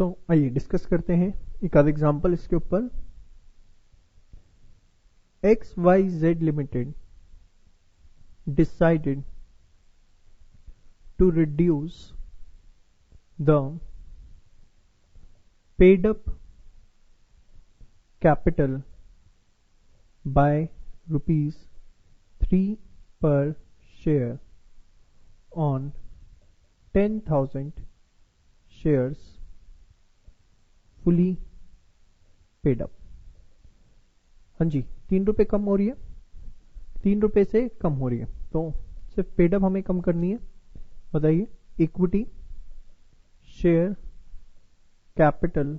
आइए डिस्कस करते हैं एक आध एग्जांपल इसके ऊपर। XYZ Limited decided to reduce the paid up capital by rupees 3 per share on 10,000 shares fully paid up। हाँ जी, 3 रुपए कम हो रही है, 3 रुपए से कम हो रही है, तो सिर्फ पेड अप हमें कम करनी है। बताइए, equity share capital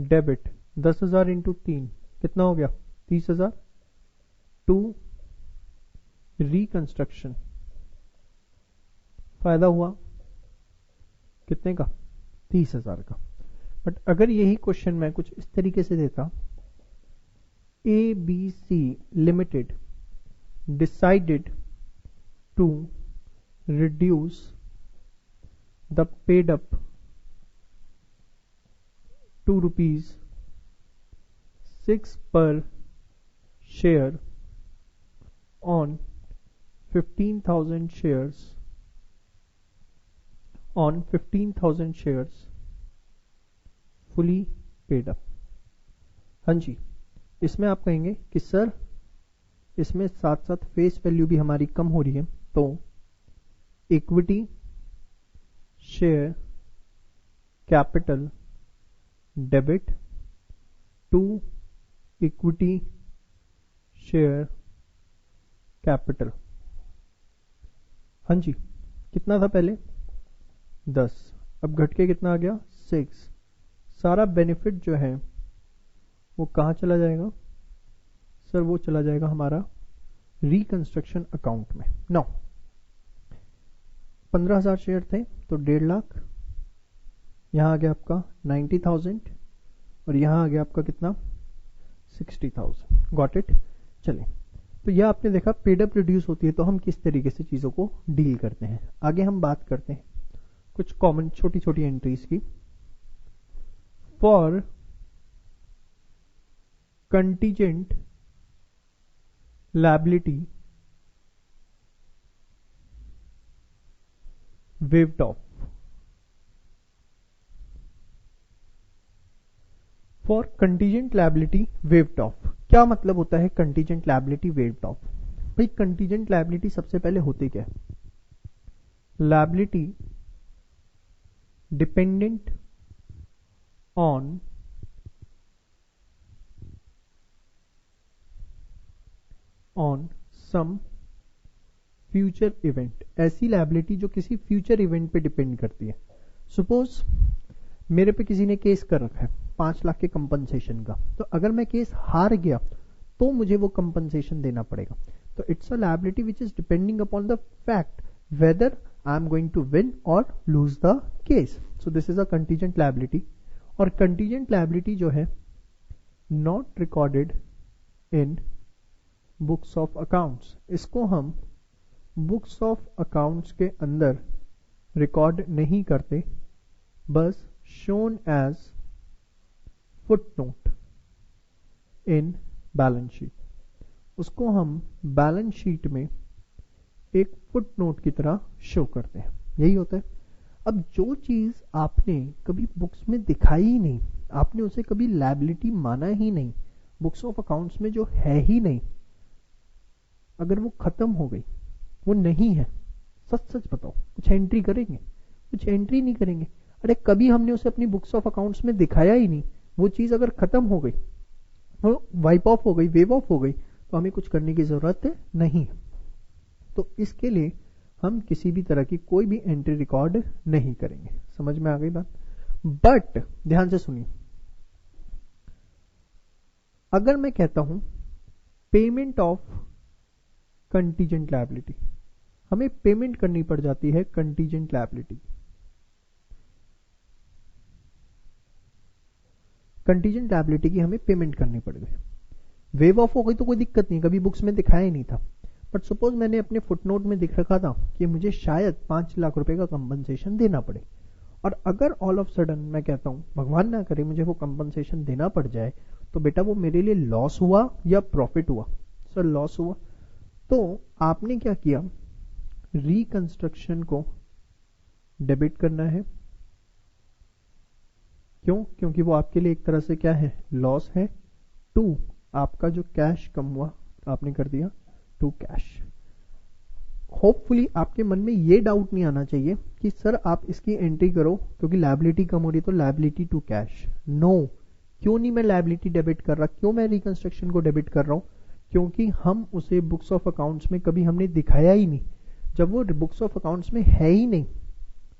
debit 10,000 into 3 कितना हो गया? 30,000 टू रिकंस्ट्रक्शन फायदा हुआ कितने का? 30,000 का। बट अगर यही क्वेश्चन मैं कुछ इस तरीके से देता, ABC Limited decided to reduce the paid up to rupees 6 per share on 15,000 shares fully paid up। हाँ जी, इसमें आप कहेंगे कि सर इसमें साथ साथ फेस वैल्यू भी हमारी कम हो रही है, तो equity share capital debit to equity share capital. हाँ जी, कितना था पहले? 10, अब घट के कितना आ गया? 6। सारा बेनिफिट जो है वो कहाँ चला जाएगा सर? वो चला जाएगा हमारा रिकंस्ट्रक्शन अकाउंट में। 15,000 शेयर थे तो 1.5 लाख, यहां आ गया आपका 90,000 और यहां आ गया आपका कितना? 60,000। Got it? चलिए, तो यह आपने देखा पेड अप रिड्यूस होती है तो हम किस तरीके से चीजों को डील करते हैं। आगे हम बात करते हैं कुछ कॉमन छोटी छोटी एंट्रीज की। For contingent liability waived off। For contingent liability waived off, क्या मतलब होता है कंटीजेंट लायबिलिटी वेव्ड ऑफ? भाई कंटीजेंट लायबिलिटी सबसे पहले होती क्या है? Liability dependent on some future event. ऐसी लायबिलिटी जो किसी फ्यूचर इवेंट पे डिपेंड करती है। सपोज मेरे पे किसी ने केस कर रखा है 5 लाख के कंपनसेशन का, तो अगर मैं केस हार गया तो मुझे वो कंपनसेशन देना पड़ेगा। तो it's a liability which is depending upon the fact whether I am going to win और lose the case. So this is a contingent liability. और कंटीजेंट लायबिलिटी जो है not recorded in books of accounts, इसको हम books of accounts के अंदर record नहीं करते, बस shown as footnote in balance sheet. उसको हम बैलेंस शीट में एक फुटनोट की तरह शो करते हैं। यही होता है। अब जो चीज आपने कभी बुक्स में दिखाई ही नहीं, आपने उसे कभी लायबिलिटी माना ही नहीं, बुक्स ऑफ अकाउंट्स में जो है ही नहीं, अगर वो खत्म हो गई, वो नहीं है, सच सच बताओ, कुछ एंट्री करेंगे? कुछ एंट्री नहीं करेंगे। अरे कभी हमने उसे अपनी बुक्स ऑफ अकाउंट्स में दिखाया ही नहीं, वो चीज अगर खत्म हो गई, वो वाइप ऑफ हो गई, वेव ऑफ हो गई, तो हमें कुछ करने की जरूरत नहीं है। तो इसके लिए हम किसी भी तरह की कोई भी एंट्री रिकॉर्ड नहीं करेंगे। समझ में आ गई बात? बट ध्यान से सुनिए, अगर मैं कहता हूं पेमेंट ऑफ कंटीजेंट लायबिलिटी, हमें पेमेंट करनी पड़ जाती है कंटीजेंट लायबिलिटी। कंटीजेंट लायबिलिटी की हमें पेमेंट करनी पड़ गई। वेव ऑफ हो गई तो कोई दिक्कत नहीं, कभी बुक्स में दिखाया ही नहीं था। बट सपोज मैंने अपने फुटनोट में दिख रखा था कि मुझे शायद 5 लाख रुपए का कंपनसेशन देना पड़े, और अगर ऑल ऑफ सडन मैं कहता हूं भगवान ना करे मुझे वो कंपनसेशन देना पड़ जाए, तो बेटा वो मेरे लिए लॉस हुआ या प्रॉफिट हुआ? सर लॉस हुआ। तो आपने क्या किया, रिकंस्ट्रक्शन को डेबिट करना है। क्यों? क्योंकि वो आपके लिए एक तरह से क्या है, लॉस है। टू, आपका जो कैश कम हुआ आपने कर दिया टू कैश। होपफुली आपके मन में ये डाउट नहीं आना चाहिए कि सर आप इसकी एंट्री करो क्योंकि लायबिलिटी कम हो रही है तो लायबिलिटी टू कैश। नो, क्यों नहीं मैं लायबिलिटी डेबिट कर रहा, क्यों मैं रिकंस्ट्रक्शन को डेबिट कर रहा हूं? क्योंकि हम उसे बुक्स ऑफ अकाउंट्स में कभी हमने दिखाया ही नहीं। जब वो बुक्स ऑफ अकाउंट्स में है ही नहीं,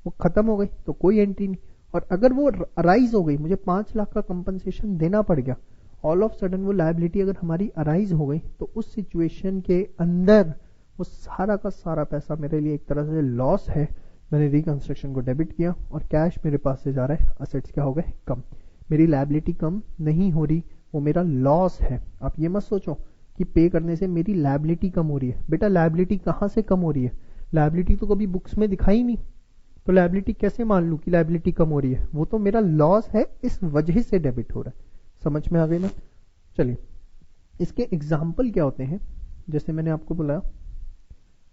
वो खत्म हो गई तो कोई एंट्री नहीं। और अगर वो अराइज हो गई, मुझे 5 लाख का कंपनसेशन देना पड़ गया, ऑल ऑफ सडन वो लायबिलिटी अगर हमारी अराइज हो गई, तो उस सिचुएशन के अंदर वो सारा का सारा पैसा मेरे लिए एक तरह से लॉस है। मैंने रिकंस्ट्रक्शन को डेबिट किया और कैश मेरे पास से जा रहा है, असेट्स क्या हो गए, कम। मेरी लायबिलिटी कम नहीं हो रही, वो मेरा लॉस है। आप ये मत सोचो कि पे करने से मेरी लायबिलिटी कम हो रही है। बेटा लायबिलिटी कहां से कम हो रही है? लायबिलिटी तो कभी बुक्स में दिखाई नहीं, तो लायबिलिटी कैसे मान लूं कि लायबिलिटी कम हो रही है? वो तो मेरा लॉस है, इस वजह से डेबिट हो रहा है। समझ में आ गई ना? चलिए, इसके एग्जाम्पल क्या होते हैं? जैसे मैंने आपको बोला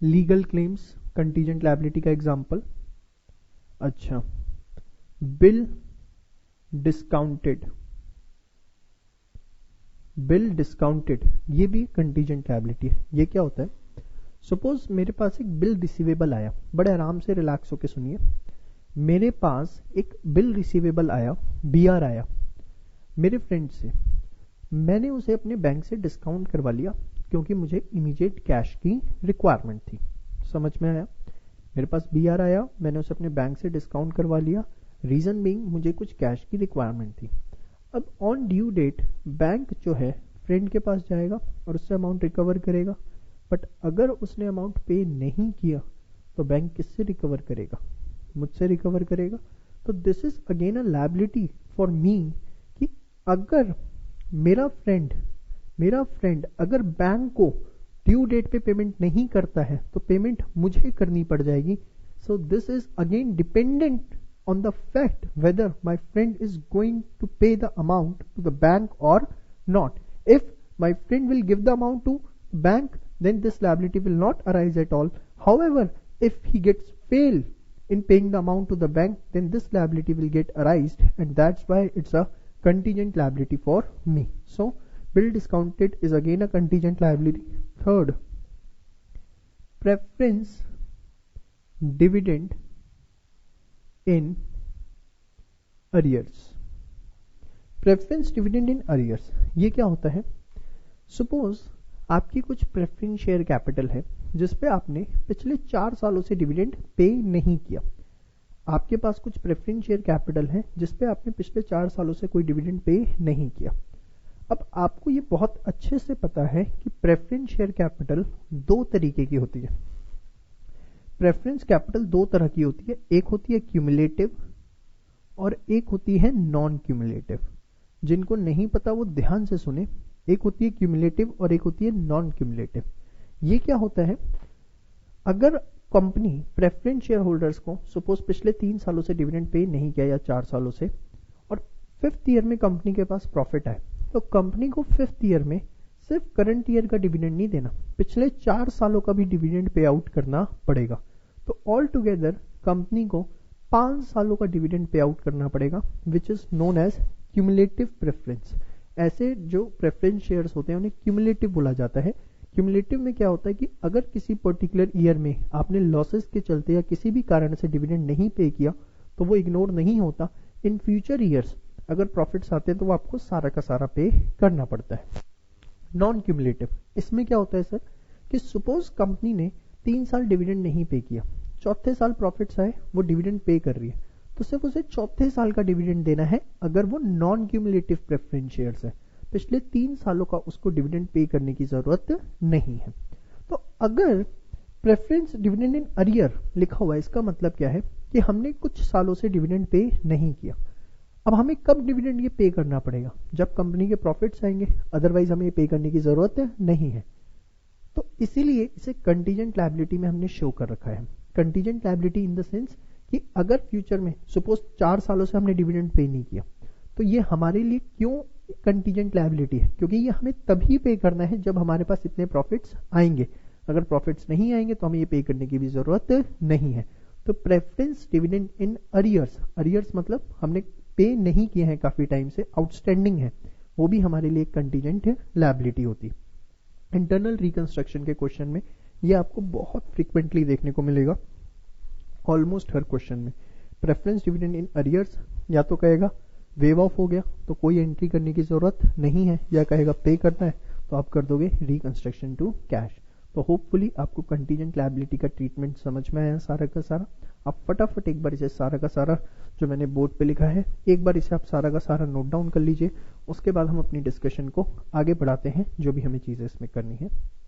लीगल क्लेम्स, कंटीजेंट लायबिलिटी का एग्जाम्पल। अच्छा, बिल डिस्काउंटेड, बिल डिस्काउंटेड ये भी कंटीजेंट लायबिलिटी है। ये क्या होता है? सपोज मेरे पास एक बिल रिसीवेबल आया, बड़े आराम से रिलैक्स होके सुनिए। मेरे पास एक बिल रिसीवेबल आया, बीआर आया मेरे फ्रेंड से। मैंने उसे अपने बैंक से डिस्काउंट करवा लिया क्योंकि मुझे इमीडिएट कैश की रिक्वायरमेंट थी। समझ में आया? मेरे पास बीआर आया, मैंने उसे अपने बैंक से डिस्काउंट करवा लिया, रीजन बीइंग मुझे कुछ कैश की रिक्वायरमेंट थी। अब ऑन ड्यू डेट बैंक जो है फ्रेंड के पास जाएगा और उससे अमाउंट रिकवर करेगा। बट अगर उसने अमाउंट पे नहीं किया तो बैंक किससे रिकवर करेगा? मुझसे रिकवर करेगा। तो this is again a liability for me कि अगर मेरा फ्रेंड अगर बैंक को ड्यू डेट पे पेमेंट नहीं करता है तो पेमेंट मुझे करनी पड़ जाएगी। सो this is again dependent on the fact whether my friend is going to pay the amount to the bank or not. If my friend will give the amount to bank, then this liability will not arise at all. However, if he gets fail in paying the amount to the bank, then this liability will get arised, and that's why it's a contingent liability for me. So bill discounted is again a contingent liability. Third, preference dividend in arrears. Preference dividend in arrears ये क्या होता है? Suppose आपकी कुछ preference share capital है जिसपे आपने पिछले 4 सालों से डिविडेंड पे नहीं किया। आपके पास कुछ प्रेफरेंस शेयर कैपिटल है जिसपे आपने पिछले 4 सालों से कोई डिविडेंड पे नहीं किया। अब आपको ये बहुत अच्छे से पता है कि प्रेफरेंस शेयर कैपिटल 2 तरीके की होती है। प्रेफरेंस कैपिटल 2 तरह की होती है, एक होती है क्यूमुलेटिव और एक होती है नॉन क्यूमुलेटिव। जिनको नहीं पता वो ध्यान से सुने, एक होती है क्यूमुलेटिव और एक होती है नॉन क्यूमुलेटिव। ये क्या होता है? अगर कंपनी प्रेफरेंस शेयर होल्डर्स को सपोज पिछले 3 सालों से डिविडेंड पे नहीं किया या 4 सालों से, और 5th ईयर में कंपनी के पास प्रॉफिट आए, तो कंपनी को 5th ईयर में सिर्फ करंट ईयर का डिविडेंड नहीं देना, पिछले 4 सालों का भी डिविडेंड पे आउट करना पड़ेगा। तो ऑल टुगेदर कंपनी को 5 सालों का डिविडेंड पे आउट करना पड़ेगा, which is known as cumulative preference. ऐसे जो प्रेफरेंस शेयर्स होते हैं उन्हें क्यूमुलेटिव बोला जाता है। क्यूमुलेटिव में क्या होता है कि अगर किसी पर्टिकुलर ईयर में आपने लॉसेस के चलते या किसी भी कारण से डिविडेंड नहीं पे किया तो वो इग्नोर नहीं होता। इन फ्यूचर ईयर्स अगर प्रॉफिट्स आते हैं तो वो आपको सारा का सारा पे करना पड़ता है। नॉन क्यूमुलेटिव, इसमें क्या होता है सर कि सपोज कंपनी ने 3 साल डिविडेंड नहीं पे किया, चौथे साल प्रॉफिट्स आए, वो डिविडेंड पे कर रही है, तो सिर्फ उसे चौथे साल का डिविडेंड देना है अगर वो नॉन क्यूमुलेटिव प्रेफरेंस शेयर्स है। पिछले 3 सालों का उसको डिविडेंड पे करने की जरूरत नहीं है। तो अगर प्रेफरेंस डिविडेंड इन अरियर लिखा हुआ है, इसका मतलब क्या है कि हमने कुछ सालों से डिविडेंड पे नहीं किया। अब हमें कब डिविडेंड ये पे करना पड़ेगा? जब कंपनी के प्रॉफिट्स आएंगे, अदरवाइज हमें पे करने की जरूरत नहीं है। तो इसीलिए इसे कंटीजेंट लायबिलिटी में हमने शो कर रखा है। Contingent liability in the sense कि अगर फ्यूचर में सपोज 4 सालों से हमने डिविडेंड पे नहीं किया, तो ये हमारे लिए क्यों कंटीजेंट लायबिलिटी है? क्योंकि ये हमें तभी पे करना है जब हमारे पास इतने प्रॉफिट्स आएंगे। अगर प्रॉफिट्स नहीं आएंगे तो हमें ये पे करने की भी जरूरत नहीं है। तो preference dividend in arrears, arrears मतलब हमने पे नहीं किए हैं काफी टाइम से, आउटस्टैंडिंग है, वो भी हमारे लिए कंटीजेंट लायबिलिटी होती है। इंटरनल रिकंस्ट्रक्शन के क्वेश्चन में ये आपको बहुत फ्रीक्वेंटली देखने को मिलेगा, ऑलमोस्ट हर क्वेश्चन में। प्रेफरेंस डिविडेंड इन अरियर्स या तो कहेगा वेव ऑफ हो गया तो कोई एंट्री करने की जरूरत नहीं है, या कहेगा पे करना है तो आप कर दोगे रिकंस्ट्रक्शन टू कैश। तो होपफुली आपको कंटीजेंट लायबिलिटी का ट्रीटमेंट समझ में आया सारा का सारा। आप फटाफट एक बार इसे सारा का सारा जो मैंने बोर्ड पे लिखा है, एक बार इसे आप सारा का सारा नोट डाउन कर लीजिए। उसके बाद हम अपनी डिस्कशन को आगे बढ़ाते हैं, जो भी हमें चीजें इसमें करनी है।